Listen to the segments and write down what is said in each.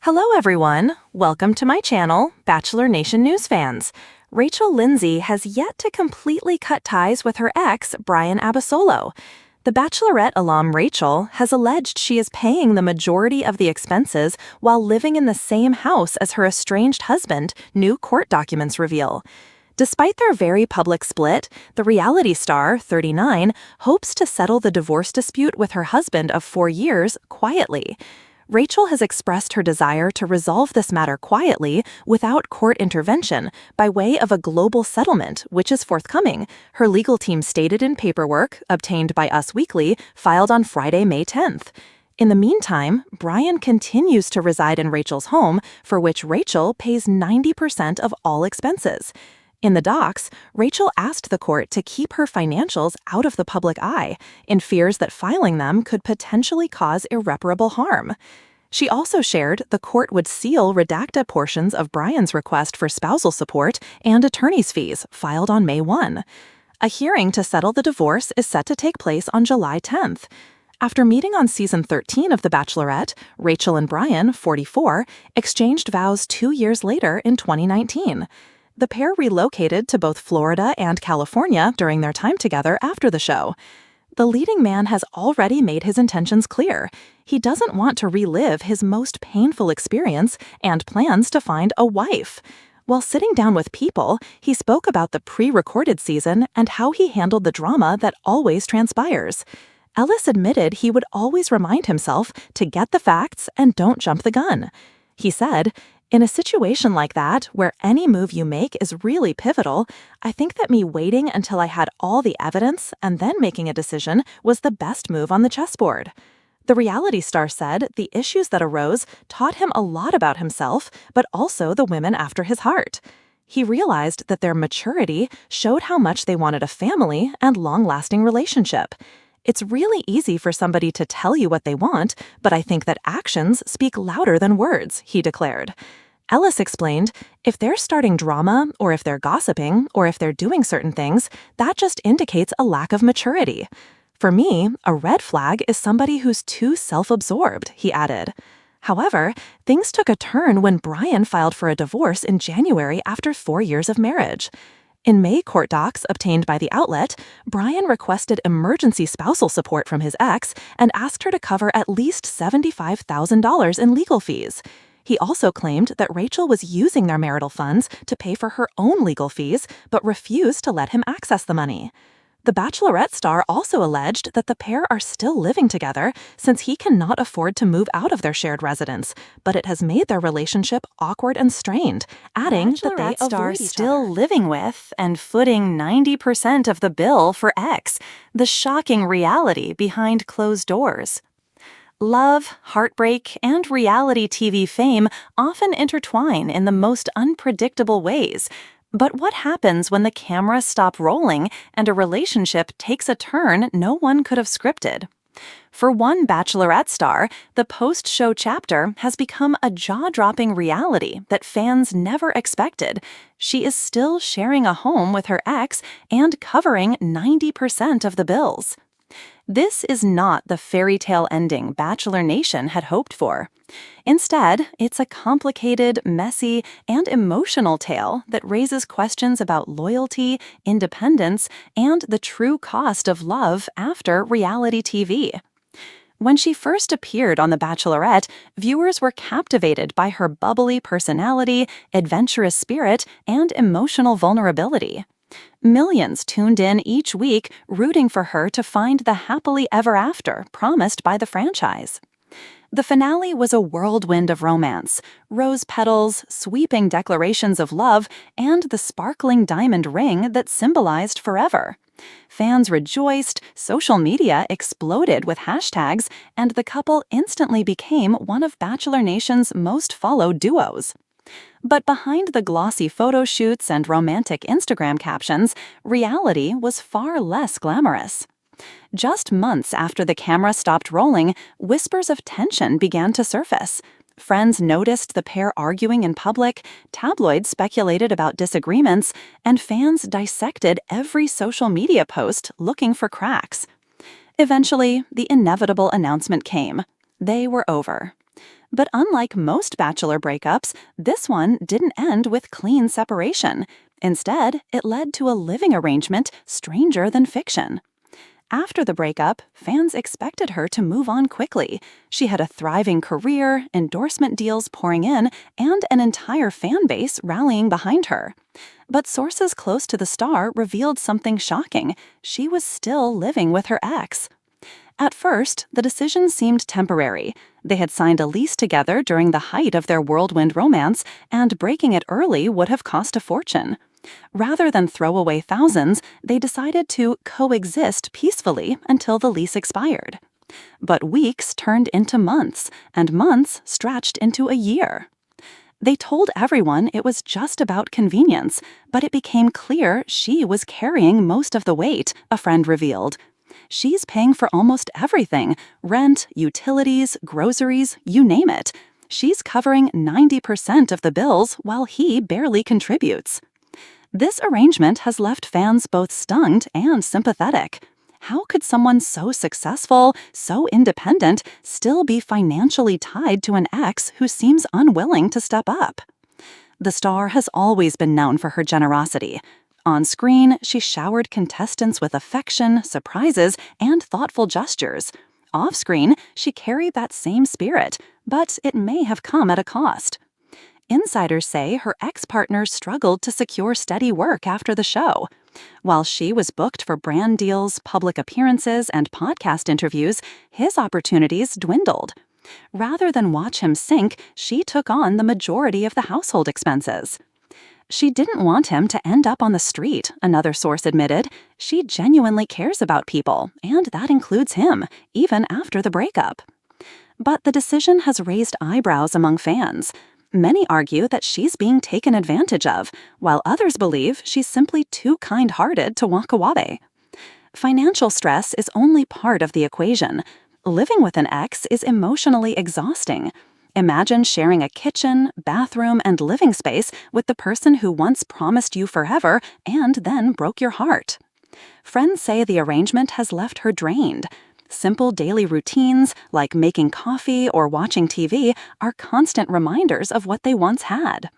Hello everyone! Welcome to my channel, Bachelor Nation News fans. Rachel Lindsay has yet to completely cut ties with her ex, Brian Abasolo. The Bachelorette alum Rachel has alleged she is paying the majority of the expenses while living in the same house as her estranged husband, new court documents reveal. Despite their very public split, the reality star, 39, hopes to settle the divorce dispute with her husband of 4 years quietly. Rachel has expressed her desire to resolve this matter quietly without court intervention by way of a global settlement, which is forthcoming, her legal team stated in paperwork obtained by Us Weekly, filed on Friday, May 10th. In the meantime, Brian continues to reside in Rachel's home, for which Rachel pays 90% of all expenses. In the docs, Rachel asked the court to keep her financials out of the public eye, in fears that filing them could potentially cause irreparable harm. She also shared the court would seal redacted portions of Brian's request for spousal support and attorney's fees filed on May 1. A hearing to settle the divorce is set to take place on July 10th. After meeting on season 13 of The Bachelorette, Rachel and Brian, 44, exchanged vows 2 years later in 2019. The pair relocated to both Florida and California during their time together after the show. The leading man has already made his intentions clear. He doesn't want to relive his most painful experience and plans to find a wife. While sitting down with People, he spoke about the pre-recorded season and how he handled the drama that always transpires. Ellis admitted he would always remind himself to get the facts and don't jump the gun. He said, "In a situation like that, where any move you make is really pivotal, I think that me waiting until I had all the evidence and then making a decision was the best move on the chessboard." The reality star said the issues that arose taught him a lot about himself, but also the women after his heart. He realized that their maturity showed how much they wanted a family and long-lasting relationship. "It's really easy for somebody to tell you what they want, but I think that actions speak louder than words," he declared. Ellis explained, "If they're starting drama, or if they're gossiping, or if they're doing certain things, that just indicates a lack of maturity. For me, a red flag is somebody who's too self-absorbed," he added. However, things took a turn when Brian filed for a divorce in January after 4 years of marriage. In May court docs obtained by the outlet, Brian requested emergency spousal support from his ex and asked her to cover at least $75,000 in legal fees. He also claimed that Rachel was using their marital funds to pay for her own legal fees, but refused to let him access the money. The Bachelorette star also alleged that the pair are still living together since he cannot afford to move out of their shared residence, but it has made their relationship awkward and strained, adding that they avoid each still living with and footing 90% of the bill for X, the shocking reality behind closed doors. Love, heartbreak, and reality TV fame often intertwine in the most unpredictable ways. But what happens when the cameras stop rolling and a relationship takes a turn no one could have scripted? For one Bachelorette star, the post-show chapter has become a jaw-dropping reality that fans never expected. She is still sharing a home with her ex and covering 90% of the bills. This is not the fairy tale ending Bachelor Nation had hoped for. Instead, it's a complicated, messy, and emotional tale that raises questions about loyalty, independence, and the true cost of love after reality TV. When she first appeared on The Bachelorette, viewers were captivated by her bubbly personality, adventurous spirit, and emotional vulnerability. Millions tuned in each week, rooting for her to find the happily ever after promised by the franchise. The finale was a whirlwind of romance, rose petals, sweeping declarations of love, and the sparkling diamond ring that symbolized forever. Fans rejoiced, social media exploded with hashtags, and the couple instantly became one of Bachelor Nation's most followed duos. But behind the glossy photo shoots and romantic Instagram captions, reality was far less glamorous. Just months after the camera stopped rolling, whispers of tension began to surface. Friends noticed the pair arguing in public, tabloids speculated about disagreements, and fans dissected every social media post looking for cracks. Eventually, the inevitable announcement came. They were over. But unlike most Bachelor breakups, this one didn't end with clean separation. Instead, it led to a living arrangement stranger than fiction. After the breakup, fans expected her to move on quickly. She had a thriving career, endorsement deals pouring in, and an entire fan base rallying behind her. But sources close to the star revealed something shocking. She was still living with her ex. At first, the decision seemed temporary. They had signed a lease together during the height of their whirlwind romance, and breaking it early would have cost a fortune. Rather than throw away thousands, they decided to coexist peacefully until the lease expired. But weeks turned into months, and months stretched into a year. They told everyone it was just about convenience, but it became clear she was carrying most of the weight, a friend revealed. She's paying for almost everything: rent, utilities, groceries, you name it. She's covering 90% of the bills while he barely contributes. This arrangement has left fans both stunned and sympathetic. How could someone so successful, so independent, still be financially tied to an ex who seems unwilling to step up? The star has always been known for her generosity. On screen, she showered contestants with affection, surprises, and thoughtful gestures. Off-screen, she carried that same spirit, but it may have come at a cost. Insiders say her ex-partner struggled to secure steady work after the show. While she was booked for brand deals, public appearances, and podcast interviews, his opportunities dwindled. Rather than watch him sink, she took on the majority of the household expenses. She didn't want him to end up on the street, another source admitted. She genuinely cares about people, and that includes him, even after the breakup. But the decision has raised eyebrows among fans. Many argue that she's being taken advantage of, while others believe she's simply too kind-hearted to walk away. Financial stress is only part of the equation. Living with an ex is emotionally exhausting. Imagine sharing a kitchen, bathroom, and living space with the person who once promised you forever and then broke your heart. Friends say the arrangement has left her drained. Simple daily routines, like making coffee or watching TV, are constant reminders of what they once had.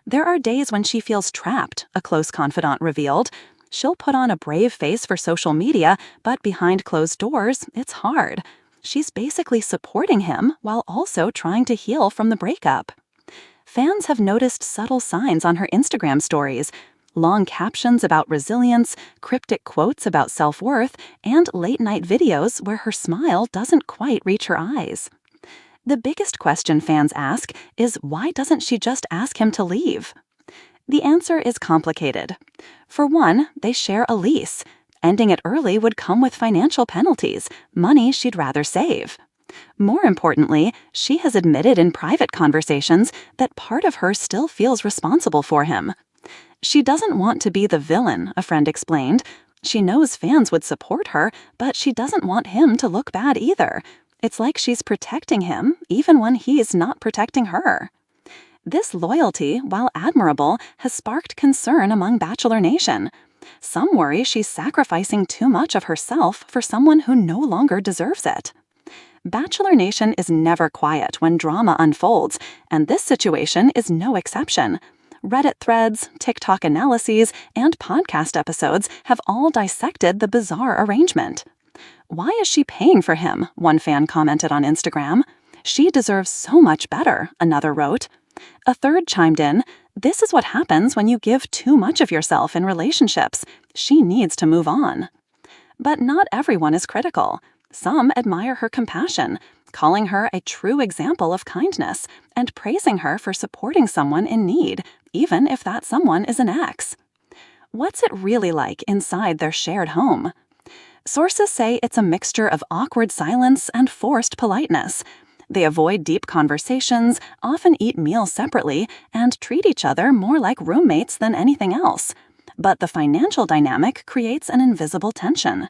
There are days when she feels trapped, a close confidant revealed. She'll put on a brave face for social media, but behind closed doors, it's hard. She's basically supporting him while also trying to heal from the breakup. Fans have noticed subtle signs on her Instagram stories: long captions about resilience, cryptic quotes about self-worth, and late-night videos where her smile doesn't quite reach her eyes. The biggest question fans ask is, why doesn't she just ask him to leave? The answer is complicated. For one, they share a lease. Ending it early would come with financial penalties, money she'd rather save. More importantly, she has admitted in private conversations that part of her still feels responsible for him. She doesn't want to be the villain, a friend explained. She knows fans would support her, but she doesn't want him to look bad either. It's like she's protecting him, even when he's not protecting her. This loyalty, while admirable, has sparked concern among Bachelor Nation. Some worry she's sacrificing too much of herself for someone who no longer deserves it. Bachelor Nation is never quiet when drama unfolds, and this situation is no exception. Reddit threads, TikTok analyses, and podcast episodes have all dissected the bizarre arrangement. "Why is she paying for him?" one fan commented on Instagram. "She deserves so much better," another wrote. A third chimed in, "This is what happens when you give too much of yourself in relationships. She needs to move on." But not everyone is critical. Some admire her compassion, calling her a true example of kindness, and praising her for supporting someone in need, even if that someone is an ex. What's it really like inside their shared home? Sources say it's a mixture of awkward silence and forced politeness. They avoid deep conversations, often eat meals separately, and treat each other more like roommates than anything else. But the financial dynamic creates an invisible tension.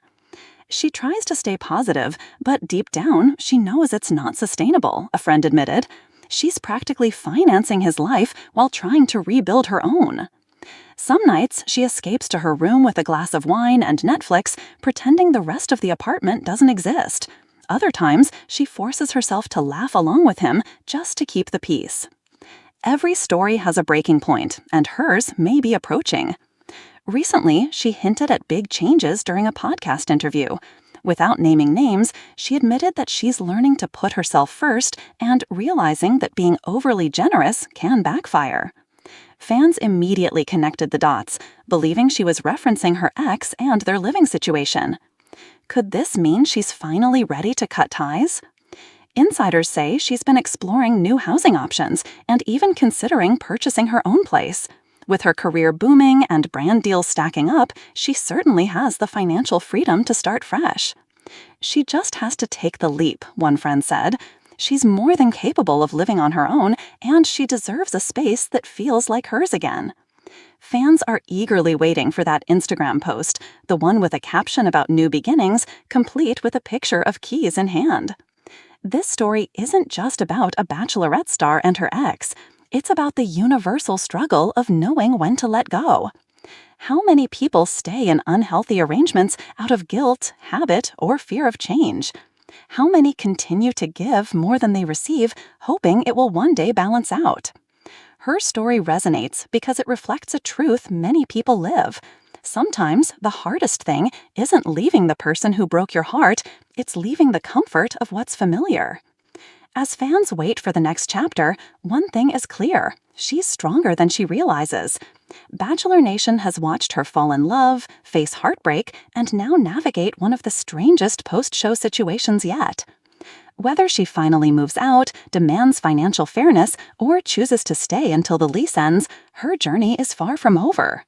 She tries to stay positive, but deep down, she knows it's not sustainable, a friend admitted. She's practically financing his life while trying to rebuild her own. Some nights, she escapes to her room with a glass of wine and Netflix, pretending the rest of the apartment doesn't exist. Other times, she forces herself to laugh along with him just to keep the peace. Every story has a breaking point, and hers may be approaching. Recently, she hinted at big changes during a podcast interview. Without naming names, she admitted that she's learning to put herself first and realizing that being overly generous can backfire. Fans immediately connected the dots, believing she was referencing her ex and their living situation. Could this mean she's finally ready to cut ties? Insiders say she's been exploring new housing options and even considering purchasing her own place. With her career booming and brand deals stacking up, she certainly has the financial freedom to start fresh. She just has to take the leap, one friend said. She's more than capable of living on her own, and she deserves a space that feels like hers again. Fans are eagerly waiting for that Instagram post, the one with a caption about new beginnings, complete with a picture of keys in hand. This story isn't just about a Bachelorette star and her ex. It's about the universal struggle of knowing when to let go. How many people stay in unhealthy arrangements out of guilt, habit, or fear of change? How many continue to give more than they receive, hoping it will one day balance out? Her story resonates because it reflects a truth many people live. Sometimes the hardest thing isn't leaving the person who broke your heart, it's leaving the comfort of what's familiar. As fans wait for the next chapter, one thing is clear: she's stronger than she realizes. Bachelor Nation has watched her fall in love, face heartbreak, and now navigate one of the strangest post-show situations yet. Whether she finally moves out, demands financial fairness, or chooses to stay until the lease ends, her journey is far from over.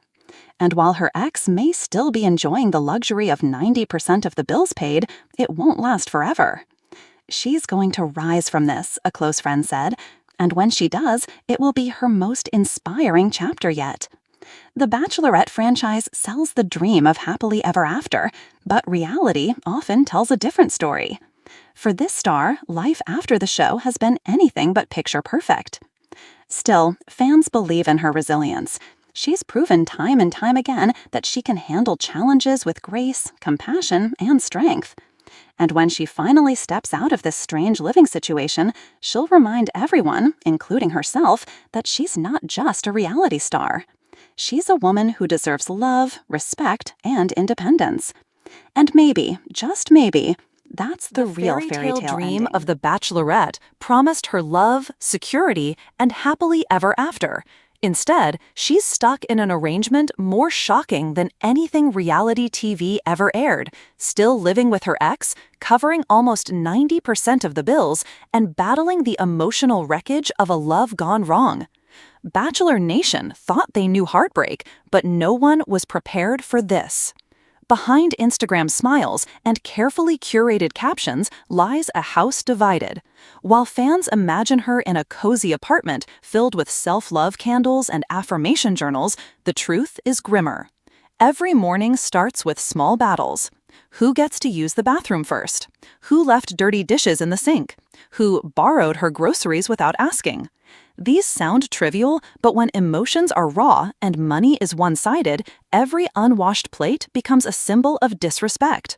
And while her ex may still be enjoying the luxury of 90% of the bills paid, it won't last forever. She's going to rise from this, a close friend said, and when she does, it will be her most inspiring chapter yet. The Bachelorette franchise sells the dream of happily ever after, but reality often tells a different story. For this star, life after the show has been anything but picture perfect. Still, fans believe in her resilience. She's proven time and time again that she can handle challenges with grace, compassion, and strength. And when she finally steps out of this strange living situation, she'll remind everyone, including herself, that she's not just a reality star. She's a woman who deserves love, respect, and independence. And maybe, just maybe, that's the real fairy tale dream ending. of the Bachelorette promised her love, security, and happily ever after. Instead, she's stuck in an arrangement more shocking than anything reality TV ever aired, still living with her ex, covering almost 90% of the bills, and battling the emotional wreckage of a love gone wrong. Bachelor Nation thought they knew heartbreak, but no one was prepared for this. Behind Instagram smiles and carefully curated captions lies a house divided. While fans imagine her in a cozy apartment filled with self-love candles and affirmation journals, the truth is grimmer. Every morning starts with small battles. Who gets to use the bathroom first? Who left dirty dishes in the sink? Who borrowed her groceries without asking? These sound trivial, but when emotions are raw and money is one-sided, every unwashed plate becomes a symbol of disrespect.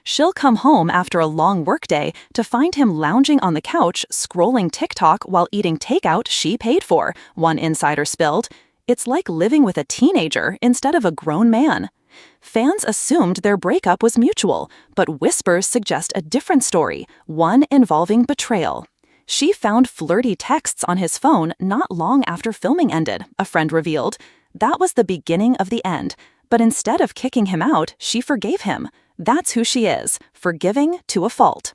She'll come home after a long workday to find him lounging on the couch, scrolling TikTok while eating takeout she paid for, one insider spilled. It's like living with a teenager instead of a grown man. Fans assumed their breakup was mutual, but whispers suggest a different story, one involving betrayal. She found flirty texts on his phone not long after filming ended, a friend revealed. That was the beginning of the end, but instead of kicking him out, she forgave him. That's who she is, forgiving to a fault.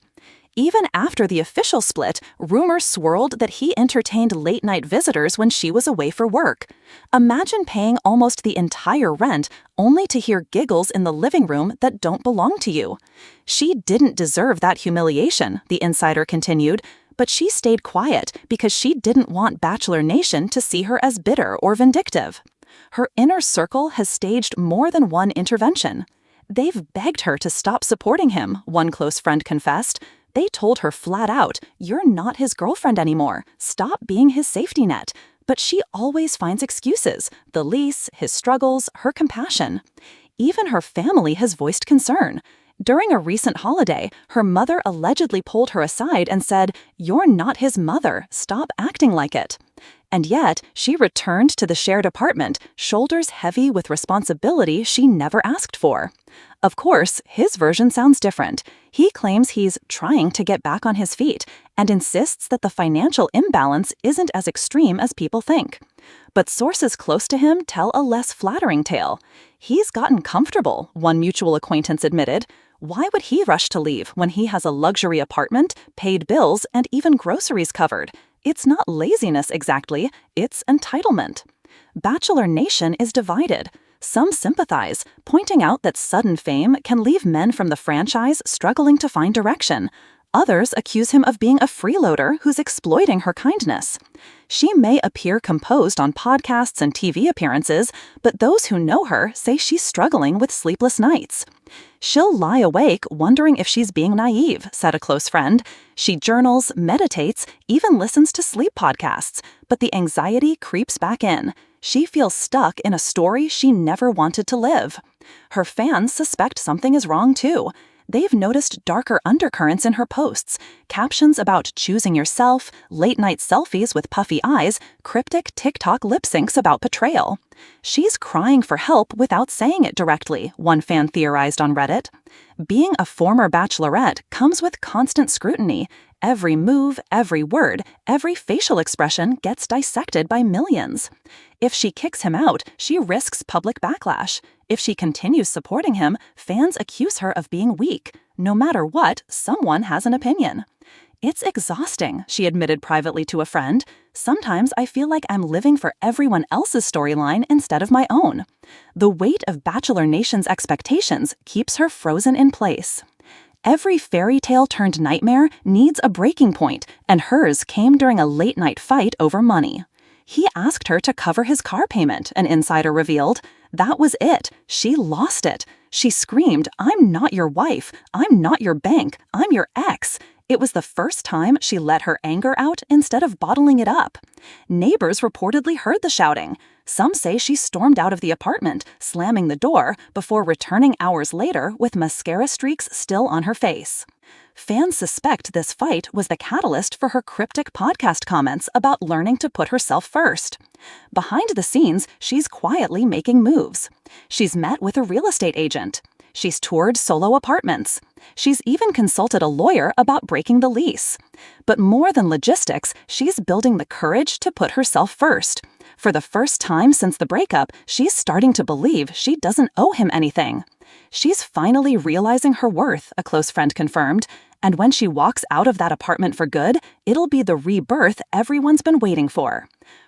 Even after the official split, rumors swirled that he entertained late-night visitors when she was away for work. Imagine paying almost the entire rent only to hear giggles in the living room that don't belong to you. She didn't deserve that humiliation, the insider continued, but she stayed quiet because she didn't want Bachelor Nation to see her as bitter or vindictive. Her inner circle has staged more than one intervention. They've begged her to stop supporting him, one close friend confessed. They told her flat out, "You're not his girlfriend anymore. Stop being his safety net." But she always finds excuses: the lease, his struggles, her compassion. Even her family has voiced concern. During a recent holiday, her mother allegedly pulled her aside and said, "You're not his mother, stop acting like it." And yet, she returned to the shared apartment, shoulders heavy with responsibility she never asked for. Of course, his version sounds different. He claims he's trying to get back on his feet and insists that the financial imbalance isn't as extreme as people think. But sources close to him tell a less flattering tale. He's gotten comfortable, one mutual acquaintance admitted. Why would he rush to leave when he has a luxury apartment, paid bills, and even groceries covered? It's not laziness exactly, it's entitlement. Bachelor Nation is divided. Some sympathize, pointing out that sudden fame can leave men from the franchise struggling to find direction. Others accuse him of being a freeloader who's exploiting her kindness. She may appear composed on podcasts and TV appearances, but those who know her say she's struggling with sleepless nights. "She'll lie awake wondering if she's being naive," said a close friend. She journals, meditates, even listens to sleep podcasts, but the anxiety creeps back in. She feels stuck in a story she never wanted to live. Her fans suspect something is wrong too. They've noticed darker undercurrents in her posts, captions about choosing yourself, late-night selfies with puffy eyes, cryptic TikTok lip syncs about betrayal. She's crying for help without saying it directly, one fan theorized on Reddit. Being a former Bachelorette comes with constant scrutiny. Every move, every word, every facial expression gets dissected by millions. If she kicks him out, she risks public backlash. If she continues supporting him, fans accuse her of being weak. No matter what, someone has an opinion. "It's exhausting," she admitted privately to a friend. "Sometimes I feel like I'm living for everyone else's storyline instead of my own." The weight of Bachelor Nation's expectations keeps her frozen in place. Every fairy tale turned nightmare needs a breaking point, and hers came during a late-night fight over money. He asked her to cover his car payment, an insider revealed. That was it. She lost it. She screamed, "I'm not your wife. I'm not your bank. I'm your ex." It was the first time she let her anger out instead of bottling it up. Neighbors reportedly heard the shouting. Some say she stormed out of the apartment, slamming the door, before returning hours later with mascara streaks still on her face. Fans suspect this fight was the catalyst for her cryptic podcast comments about learning to put herself first. Behind the scenes, she's quietly making moves. She's met with a real estate agent. She's toured solo apartments. She's even consulted a lawyer about breaking the lease. But more than logistics, she's building the courage to put herself first. For the first time since the breakup, she's starting to believe she doesn't owe him anything. She's finally realizing her worth, a close friend confirmed. And when she walks out of that apartment for good, it'll be the rebirth everyone's been waiting for.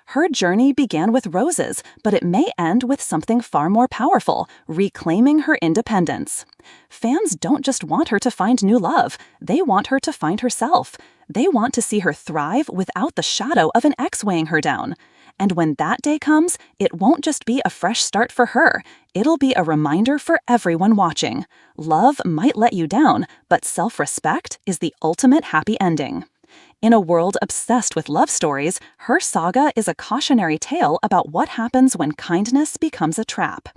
Her journey began with roses, but it may end with something far more powerful, reclaiming her independence. Fans don't just want her to find new love, they want her to find herself. They want to see her thrive without the shadow of an ex weighing her down. And when that day comes, it won't just be a fresh start for her. It'll be a reminder for everyone watching. Love might let you down, but self-respect is the ultimate happy ending. In a world obsessed with love stories, her saga is a cautionary tale about what happens when kindness becomes a trap.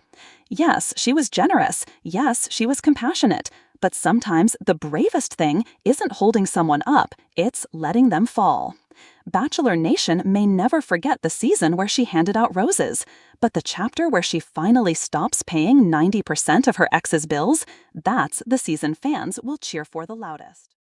Yes, she was generous. Yes, she was compassionate. But sometimes the bravest thing isn't holding someone up, it's letting them fall. Bachelor Nation may never forget the season where she handed out roses, but the chapter where she finally stops paying 90% of her ex's bills, that's the season fans will cheer for the loudest.